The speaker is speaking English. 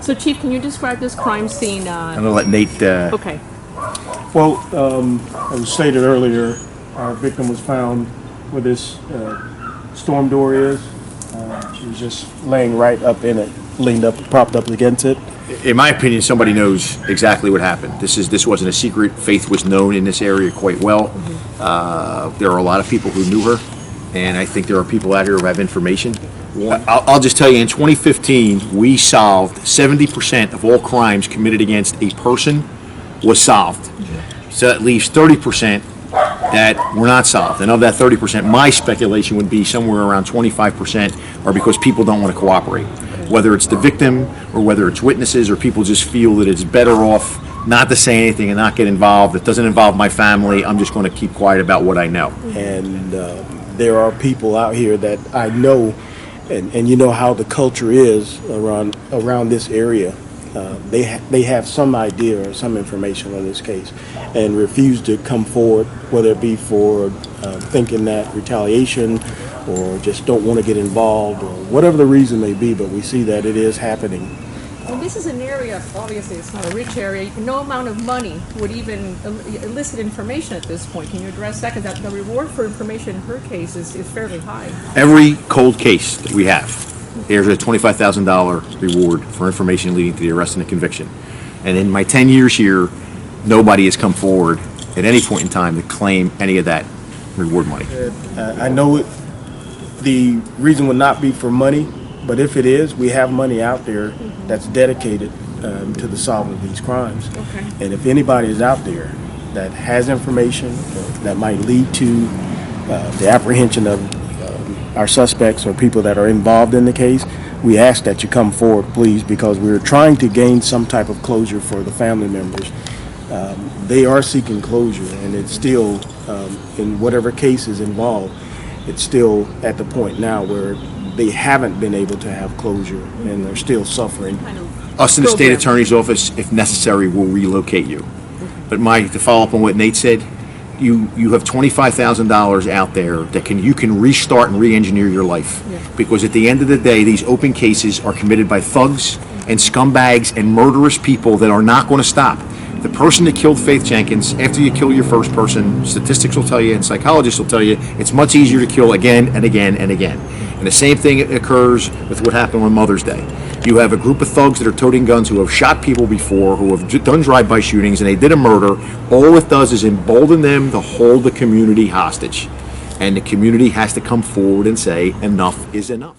So, Chief, can you describe this crime scene? I'm going to let Nate... Okay. Well, as stated earlier, our victim was found where this storm door is. She was just laying right up in it, leaned up, propped up against it. In my opinion, somebody knows exactly what happened. This wasn't a secret. Faith was known in this area quite well. There are a lot of people who knew her, and I think there are people out here who have information. I'll just tell you, in 2015, we solved 70% of all crimes committed against a person was solved. So that leaves 30% that were not solved. And of that 30%, my speculation would be somewhere around 25% are because people don't want to cooperate. Whether it's the victim or whether it's witnesses or people just feel that it's better off not to say anything and not get involved. It doesn't involve my family. I'm just going to keep quiet about what I know. And there are people out here that I know, and you know how the culture is around this area. They have some idea or some information on this case and refuse to come forward, whether it be for thinking that retaliation or just don't want to get involved or whatever the reason may be, but we see that it is happening. And this is an area, obviously it's not a rich area, no amount of money would even elicit information at this point. Can you address that? Because the reward for information in her case is fairly high. Every cold case that we have, there's a $25,000 reward for information leading to the arrest and the conviction. And in my 10 years here, nobody has come forward at any point in time to claim any of that reward money. I know the reason would not be for money, but if it is, we have money out there that's dedicated to the solving of these crimes. Okay. And if anybody is out there that has information that might lead to the apprehension of our suspects or people that are involved in the case, we ask that you come forward, please, because we're trying to gain some type of closure for the family members. They are seeking closure, and it's still, in whatever case is involved, it's still at the point now where they haven't been able to have closure and they're still suffering. Us in the state attorney's office, if necessary, will relocate you. But Mike, to follow up on what Nate said, you have $25,000 out there that you can restart and re-engineer your life. Yeah. Because at the end of the day, these open cases are committed by thugs and scumbags and murderous people that are not going to stop. The person that killed Faith Jenkins, after you kill your first person, statistics will tell you and psychologists will tell you it's much easier to kill again and again and again. And the same thing occurs with what happened on Mother's Day. You have a group of thugs that are toting guns who have shot people before, who have done drive-by shootings, and they did a murder. All it does is embolden them to hold the community hostage. And the community has to come forward and say enough is enough.